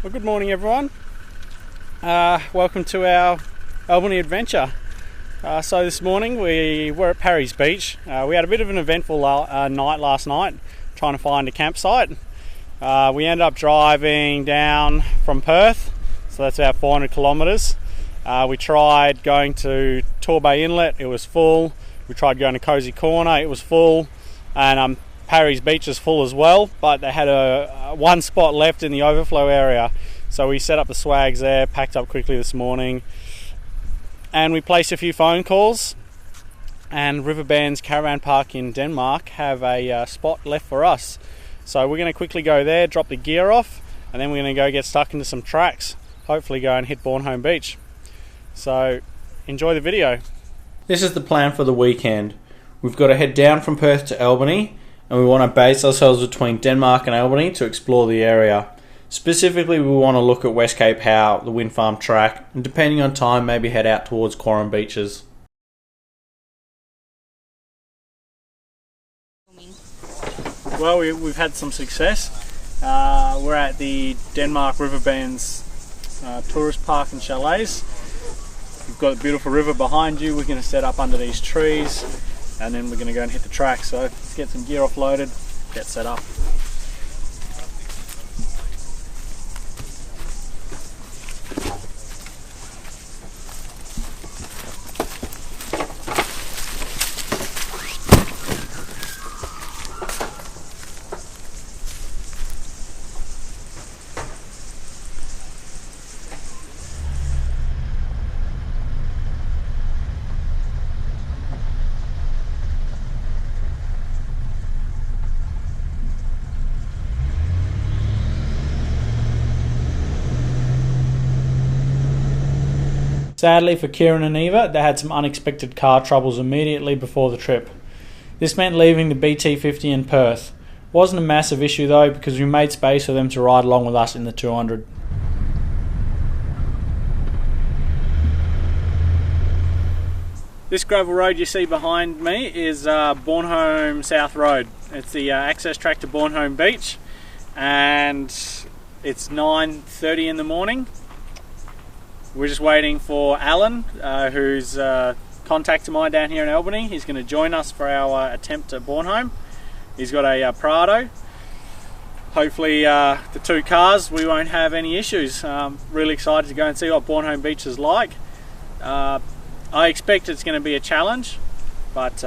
Well, good morning everyone. Welcome to our Albany adventure. So this morning we were at Parry's Beach. We had a bit of an eventful night last night trying to find a campsite. We ended up driving down from Perth, so that's about 400 kilometres. We tried going to Torbay Inlet, it was full. We tried going to Cozy Corner, it was full. And Parry's Beach is full as well, but they had one spot left in the overflow area. So we set up the swags there, packed up quickly this morning, and we placed a few phone calls. And Riverbend's Caravan Park in Denmark have a spot left for us. So we're going to quickly go there, drop the gear off, and then we're going to go get stuck into some tracks. Hopefully go and hit Bornholm Beach. So enjoy the video. This is the plan for the weekend. We've got to head down from Perth to Albany, and we want to base ourselves between Denmark and Albany to explore the area. Specifically, we want to look at West Cape Howe, the wind farm track, and depending on time, maybe head out towards Quarren Beaches. Well, we've had some success. We're at the Denmark Riverbend's tourist park and chalets. We've got a beautiful river behind you. We're going to set up under these trees, and then we're going to go and hit the track. So let's get some gear offloaded, get set up. Sadly for Kieran and Eva, they had some unexpected car troubles immediately before the trip. This meant leaving the BT50 in Perth. Wasn't a massive issue though, because we made space for them to ride along with us in the 200. This gravel road you see behind me is Bornholm South Road. It's the access track to Bornholm Beach, and it's 9:30 in the morning. We're just waiting for Alan, who's a contact of mine down here in Albany. He's going to join us for our attempt at Bornholm. He's got a Prado. Hopefully the two cars, we won't have any issues. Really excited to go and see what Bornholm Beach is like. I expect it's going to be a challenge, but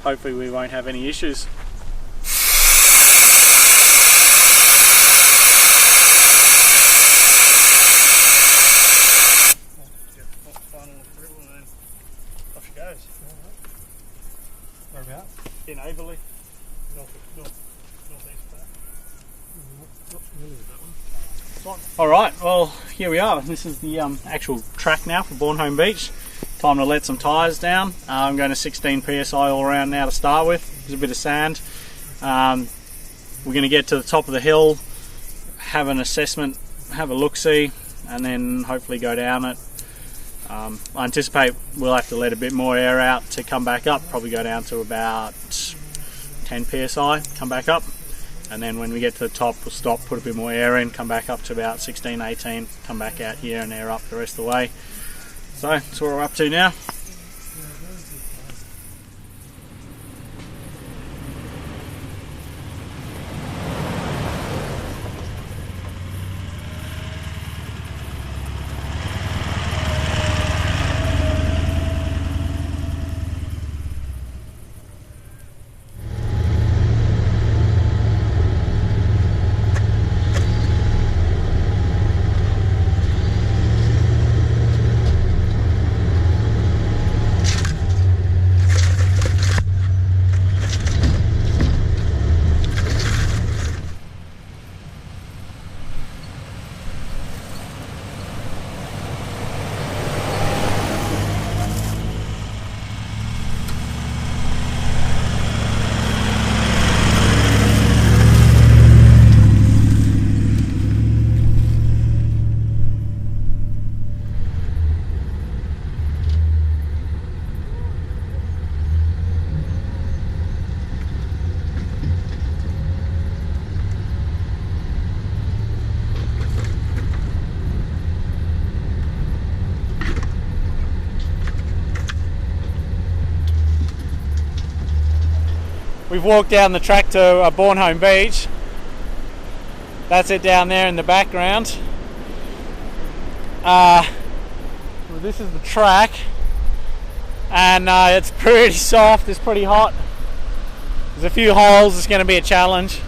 hopefully we won't have any issues. In Overland. Alright, well here we are. This is the actual track now for Bornholm Beach. Time to let some tyres down. I'm going to 16 PSI all around now to start with. There's a bit of sand. We're going to get to the top of the hill, have an assessment, have a look-see, and then hopefully go down it. I anticipate we'll have to let a bit more air out to come back up, probably go down to about 10 PSI, come back up, and then when we get to the top we'll stop, put a bit more air in, come back up to about 16, 18, come back out here and air up the rest of the way. So that's what we're up to now. we've walked down the track to Bornholm Beach. That's it down there in the background. Well, this is the track, and it's pretty soft, it's pretty hot. There's a few holes, it's going to be a challenge.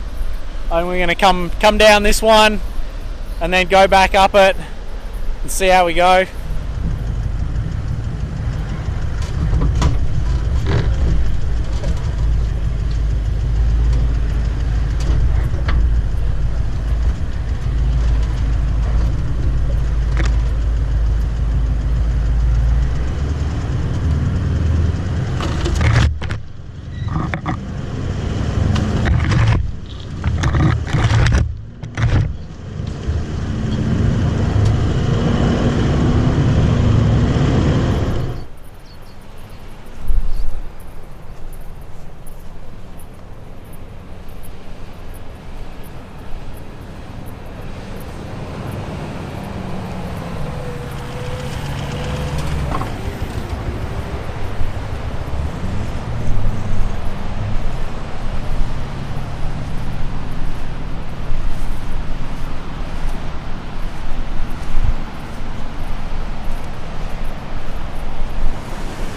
And we're going to come down this one and then go back up it and see how we go.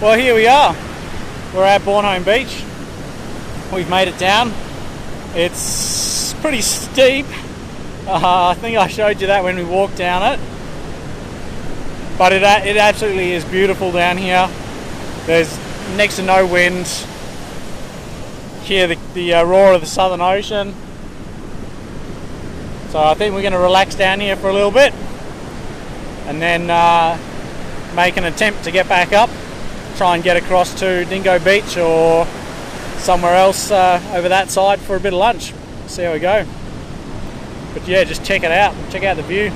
Well, here we are. We're at Bornholm Beach. We've made it down. It's pretty steep. I think I showed you that when we walked down it. But it absolutely is beautiful down here. There's next to no wind. Hear the roar of the Southern Ocean. So I think we're going to relax down here for a little bit and then make an attempt to get back up. Try and get across to Dingo Beach or somewhere else over that side for a bit of lunch. See how we go. But yeah, just check it out. Check out the view.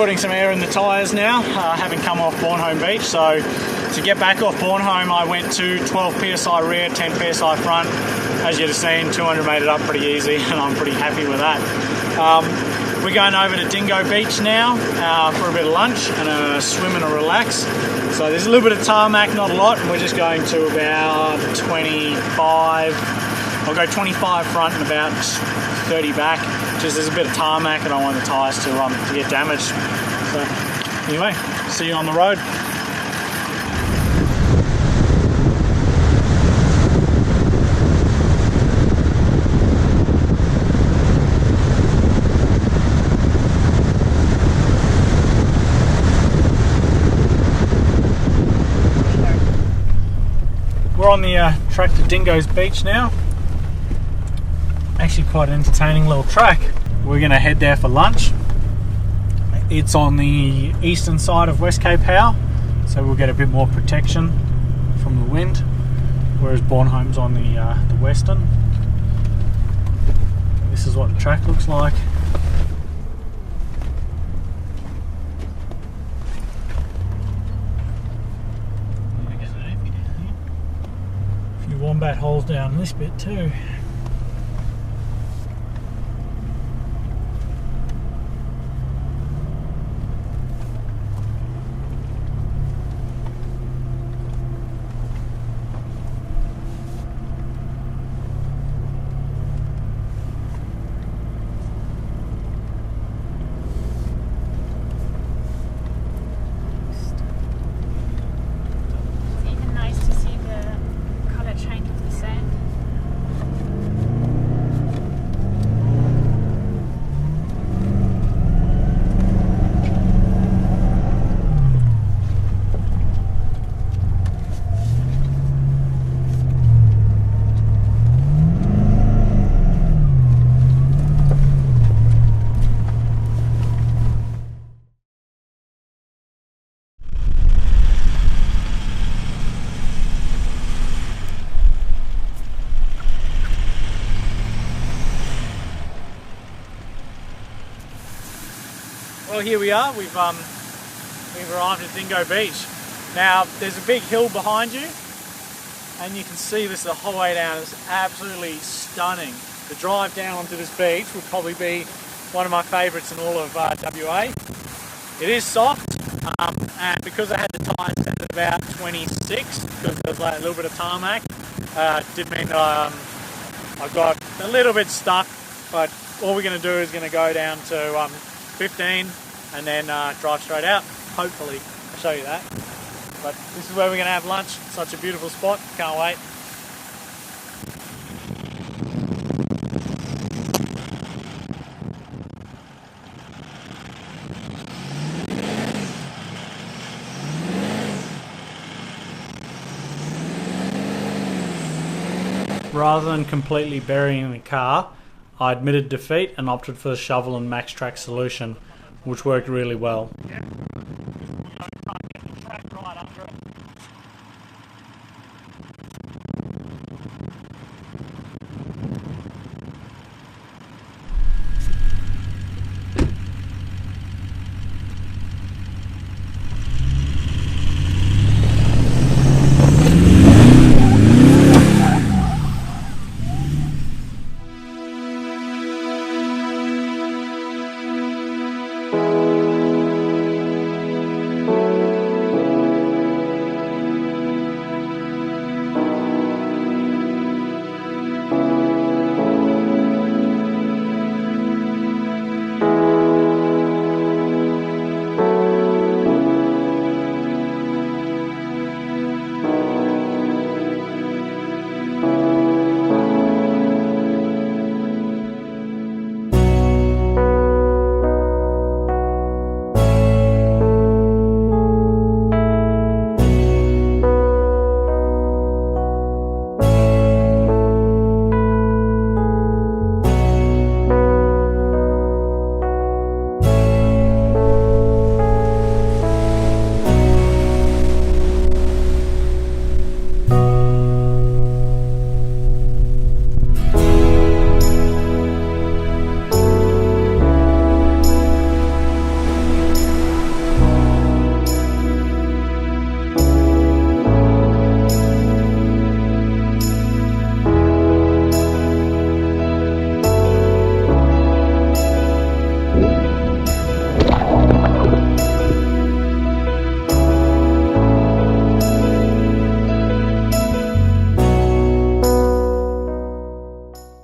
putting some air in the tyres now, having come off Bornholm Beach. So to get back off Bornholm, I went to 12 psi rear, 10 psi front. As you'd have seen, 200 made it up pretty easy, and I'm pretty happy with that. We're going over to Dingo Beach now for a bit of lunch and a swim and a relax. So there's a little bit of tarmac, not a lot, and we're just going to about 25. I'll go 25 front and about 30 back. Just there's a bit of tarmac, and I want the tyres to get damaged. So anyway, see you on the road. We're on the track to Dingo's Beach now. Actually quite an entertaining little track. We're going to head there for lunch. It's on the eastern side of West Cape Howe, so we'll get a bit more protection from the wind, whereas Bornholm's on the western. This is what the track looks like. A few wombat holes down this bit too. Well, here we are. We've arrived at Dingo Beach. Now, there's a big hill behind you, and you can see this the whole way down. It's absolutely stunning. The drive down onto this beach would probably be one of my favourites in all of WA. It is soft, and because I had the tyres set at about 26, because there's like a little bit of tarmac, did mean that I got a little bit stuck. But all we're going to do is going to go down to 15 and then drive straight out. Hopefully, I'll show you that. But this is where we're going to have lunch. Such a beautiful spot. Can't wait. Rather than completely burying the car, I admitted defeat and opted for the shovel and max track solution, which worked really well.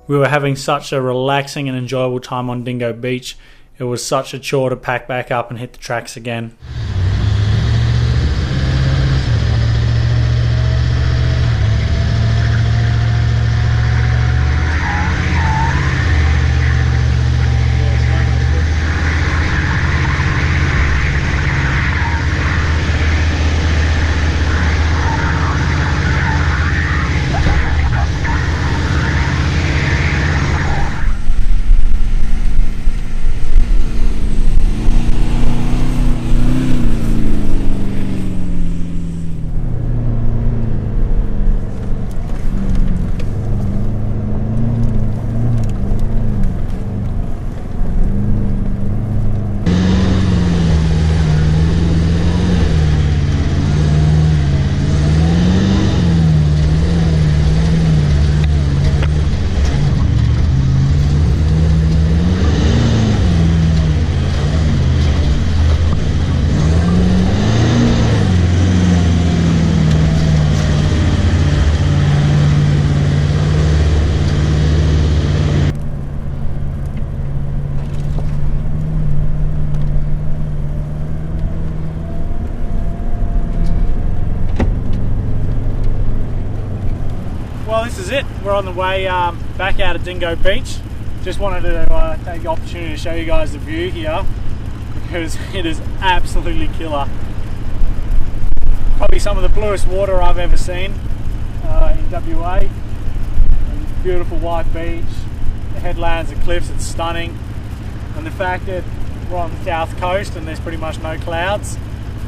We were having such a relaxing and enjoyable time on Dingo Beach. It was such a chore to pack back up and hit the tracks again. Well, this is it. We're on the way back out of Dingo Beach. Just wanted to take the opportunity to show you guys the view here because it is absolutely killer. Probably some of the bluest water I've ever seen in WA. Beautiful white beach, the headlands, the cliffs, it's stunning. And the fact that we're on the south coast and there's pretty much no clouds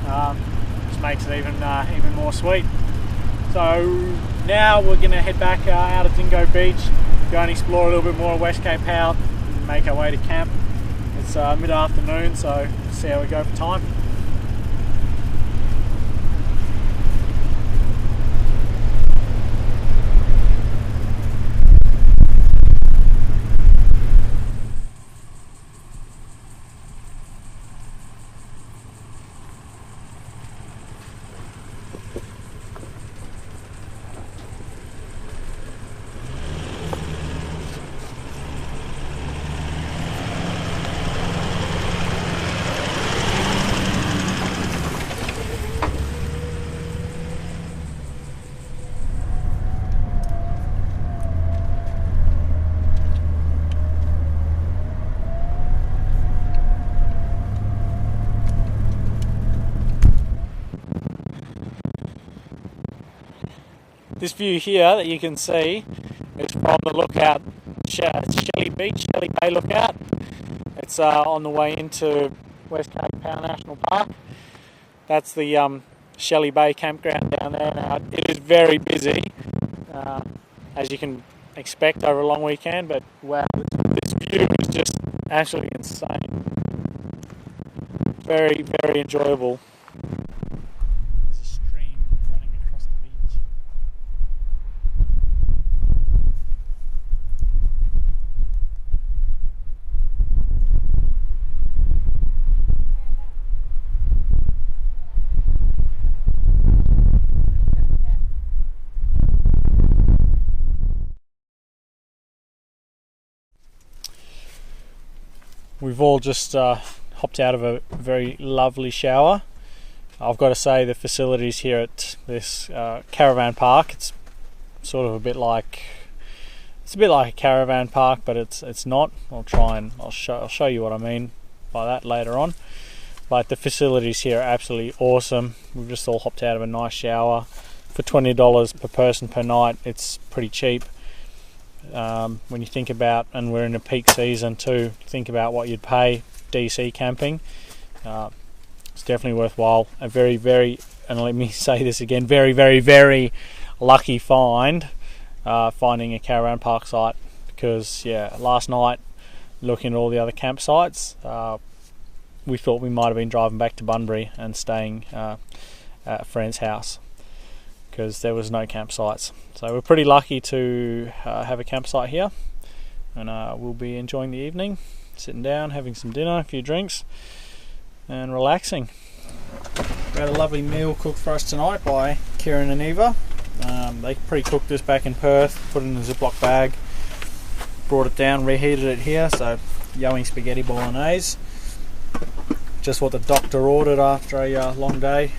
just makes it even more sweet. So now we're going to head back out of Dingo Beach, go and explore a little bit more of West Cape Howe, and make our way to camp. It's mid-afternoon, so see how we go for time. This view here that you can see is from the lookout, Shelley Bay lookout. It's on the way into West Cape Howe National Park. That's the Shelley Bay campground down there. Now it is very busy, as you can expect over a long weekend, but wow, this view is just absolutely insane. Very, very enjoyable. There's a stream running across the beach. We've all just hopped out of a very lovely shower. I've got to say the facilities here at this caravan park, it's sort of a bit like a caravan park, but it's not. I'll show you what I mean by that later on. But the facilities here are absolutely awesome. We've just all hopped out of a nice shower for $20 per person per night. It's pretty cheap. When you think about, and we're in a peak season too, think about what you'd pay DC camping. It's definitely worthwhile. A very, very, and let me say this again, very, very, very lucky finding a caravan park site, because last night looking at all the other campsites, we thought we might have been driving back to Bunbury and staying at a friend's house, because there was no campsites. So we're pretty lucky to have a campsite here, and we'll be enjoying the evening, sitting down, having some dinner, a few drinks, and relaxing. We had a lovely meal cooked for us tonight by Kieran and Eva. They pre-cooked this back in Perth, put it in a Ziploc bag, brought it down, reheated it here, so yoing spaghetti bolognese. Just what the doctor ordered after a long day.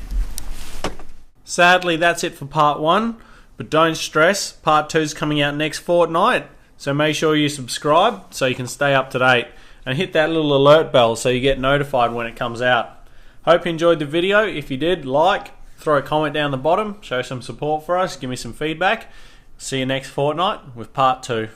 Sadly, that's it for part 1, but don't stress, part 2 is coming out next fortnight, so make sure you subscribe so you can stay up to date, and hit that little alert bell so you get notified when it comes out. Hope you enjoyed the video. If you did, like, throw a comment down the bottom, show some support for us, give me some feedback. See you next fortnight with part 2.